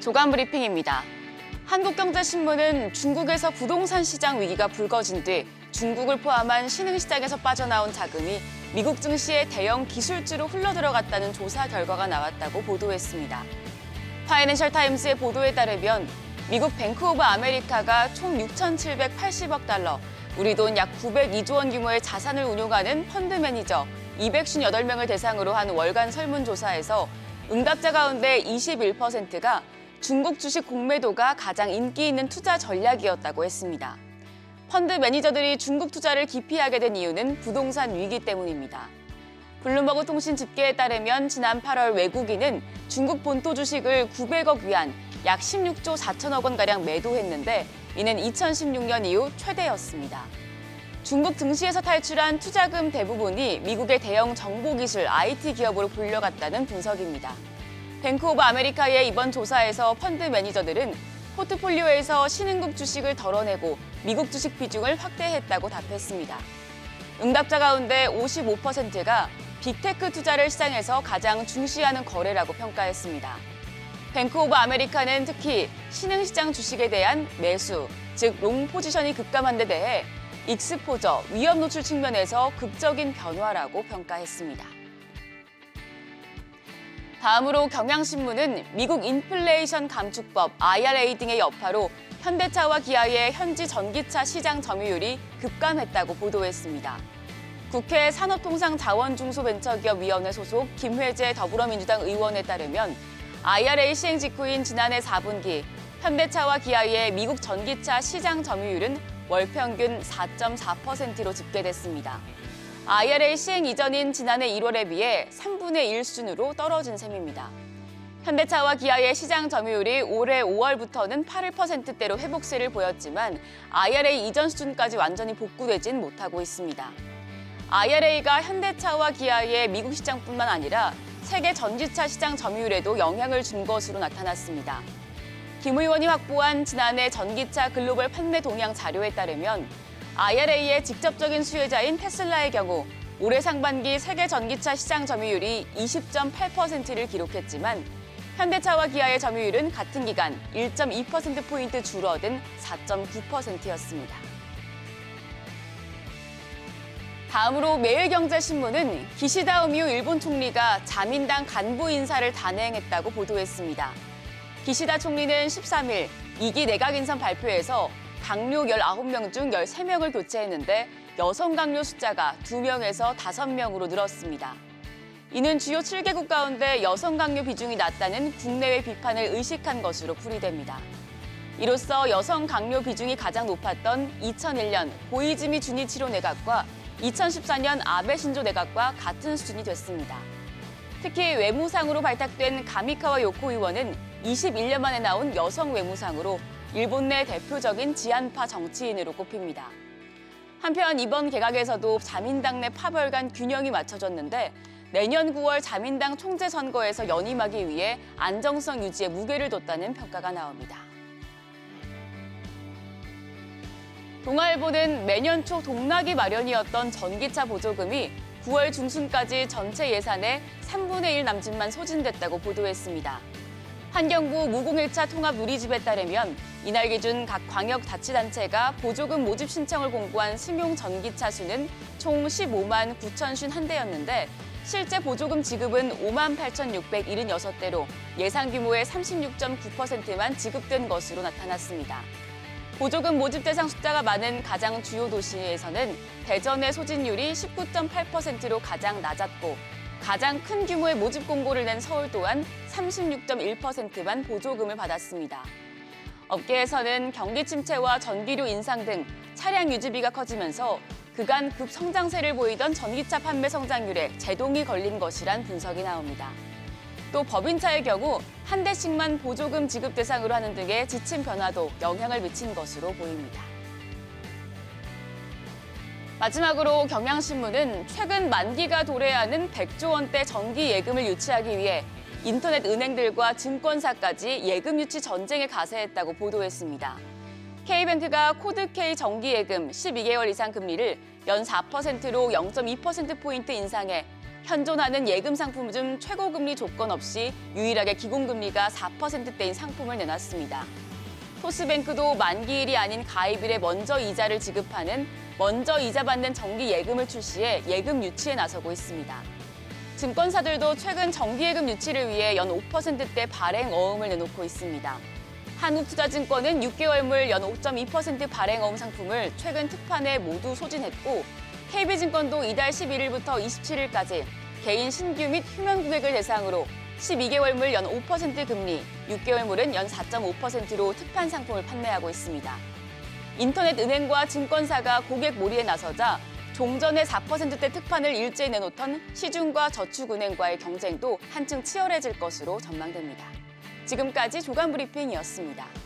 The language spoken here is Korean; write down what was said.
조간 브리핑입니다. 한국경제신문은 중국에서 부동산 시장 위기가 불거진 뒤 중국을 포함한 신흥시장에서 빠져나온 자금이 미국 증시의 대형 기술주로 흘러들어갔다는 조사 결과가 나왔다고 보도했습니다. 파이낸셜 타임스의 보도에 따르면 미국 뱅크 오브 아메리카가 총 6,780억 달러, 우리 돈 약 902조 원 규모의 자산을 운용하는 펀드 매니저 258명을 대상으로 한 월간 설문조사에서 응답자 가운데 21%가 중국 주식 공매도가 가장 인기 있는 투자 전략이었다고 했습니다. 펀드 매니저들이 중국 투자를 기피하게 된 이유는 부동산 위기 때문입니다. 블룸버그 통신 집계에 따르면 지난 8월 외국인은 중국 본토 주식을 900억 위안, 약 16조 4천억 원가량 매도했는데 이는 2016년 이후 최대였습니다. 중국 증시에서 탈출한 투자금 대부분이 미국의 대형 정보기술 IT 기업으로 불려갔다는 분석입니다. 뱅크 오브 아메리카의 이번 조사에서 펀드 매니저들은 포트폴리오에서 신흥국 주식을 덜어내고 미국 주식 비중을 확대했다고 답했습니다. 응답자 가운데 55%가 빅테크 투자를 시장에서 가장 중시하는 거래라고 평가했습니다. 뱅크 오브 아메리카는 특히 신흥시장 주식에 대한 매수, 즉 롱 포지션이 급감한 데 대해 익스포저, 위험 노출 측면에서 극적인 변화라고 평가했습니다. 다음으로 경향신문은 미국 인플레이션 감축법 IRA 등의 여파로 현대차와 기아의 현지 전기차 시장 점유율이 급감했다고 보도했습니다. 국회 산업통상자원중소벤처기업위원회 소속 김회재 더불어민주당 의원에 따르면 IRA 시행 직후인 지난해 4분기 현대차와 기아의 미국 전기차 시장 점유율은 월 평균 4.4%로 집계됐습니다. IRA 시행 이전인 지난해 1월에 비해 3분의 1 수준으로 떨어진 셈입니다. 현대차와 기아의 시장 점유율이 올해 5월부터는 8%대로 회복세를 보였지만 IRA 이전 수준까지 완전히 복구되진 못하고 있습니다. IRA가 현대차와 기아의 미국 시장뿐만 아니라 세계 전기차 시장 점유율에도 영향을 준 것으로 나타났습니다. 김 의원이 확보한 지난해 전기차 글로벌 판매 동향 자료에 따르면 IRA의 직접적인 수혜자인 테슬라의 경우 올해 상반기 세계 전기차 시장 점유율이 20.8%를 기록했지만 현대차와 기아의 점유율은 같은 기간 1.2%포인트 줄어든 4.9%였습니다. 다음으로 매일경제신문은 기시다 우미오 일본 총리가 자민당 간부 인사를 단행했다고 보도했습니다. 기시다 총리는 13일 2기 내각 인선 발표에서 강료 19명 중 13명을 교체했는데 여성 강료 숫자가 2명에서 5명으로 늘었습니다. 이는 주요 7개국 가운데 여성 강료 비중이 낮다는 국내외 비판을 의식한 것으로 풀이됩니다. 이로써 여성 강료 비중이 가장 높았던 2001년 고이즈미 주니치로 내각과 2014년 아베 신조 내각과 같은 수준이 됐습니다. 특히 외무상으로 발탁된 가미카와 요코 의원은 21년 만에 나온 여성 외무상으로 일본 내 대표적인 지한파 정치인으로 꼽힙니다. 한편 이번 개각에서도 자민당 내 파벌 간 균형이 맞춰졌는데 내년 9월 자민당 총재 선거에서 연임하기 위해 안정성 유지에 무게를 뒀다는 평가가 나옵니다. 동아일보는 매년 초 동락이 마련이었던 전기차 보조금이 9월 중순까지 전체 예산의 3분의 1 남짓만 소진됐다고 보도했습니다. 환경부 무공일차 통합 누리집에 따르면 이날 기준 각 광역자치단체가 보조금 모집 신청을 공고한 승용 전기차 수는 총 15만 9,051대였는데 실제 보조금 지급은 5만 8,676대로 예상 규모의 36.9%만 지급된 것으로 나타났습니다. 보조금 모집 대상 숫자가 많은 가장 주요 도시에서는 대전의 소진율이 19.8%로 가장 낮았고 가장 큰 규모의 모집 공고를 낸 서울 또한 36.1%만 보조금을 받았습니다. 업계에서는 경기 침체와 전기료 인상 등 차량 유지비가 커지면서 그간 급성장세를 보이던 전기차 판매 성장률에 제동이 걸린 것이란 분석이 나옵니다. 또 법인차의 경우 한 대씩만 보조금 지급 대상으로 하는 등의 지침 변화도 영향을 미친 것으로 보입니다. 마지막으로 경향신문은 최근 만기가 도래하는 100조 원대 정기 예금을 유치하기 위해 인터넷 은행들과 증권사까지 예금 유치 전쟁에 가세했다고 보도했습니다. K뱅크가 코드K 정기예금 12개월 이상 금리를 연 4%로 0.2%포인트 인상해 현존하는 예금 상품 중 최고금리 조건 없이 유일하게 기본금리가 4%대인 상품을 내놨습니다. 토스뱅크도 만기일이 아닌 가입일에 먼저 이자를 지급하는 먼저 이자 받는 정기 예금을 출시해 예금 유치에 나서고 있습니다. 증권사들도 최근 정기예금 유치를 위해 연 5%대 발행 어음을 내놓고 있습니다. 한국투자증권은 6개월물 연 5.2% 발행 어음 상품을 최근 특판에 모두 소진했고 KB증권도 이달 11일부터 27일까지 개인 신규 및 휴면 고객을 대상으로 12개월물 연 5% 금리, 6개월물은 연 4.5%로 특판 상품을 판매하고 있습니다. 인터넷 은행과 증권사가 고객 몰이에 나서자 종전의 4%대 특판을 일제히 내놓던 시중과 저축은행과의 경쟁도 한층 치열해질 것으로 전망됩니다. 지금까지 조간 브리핑이었습니다.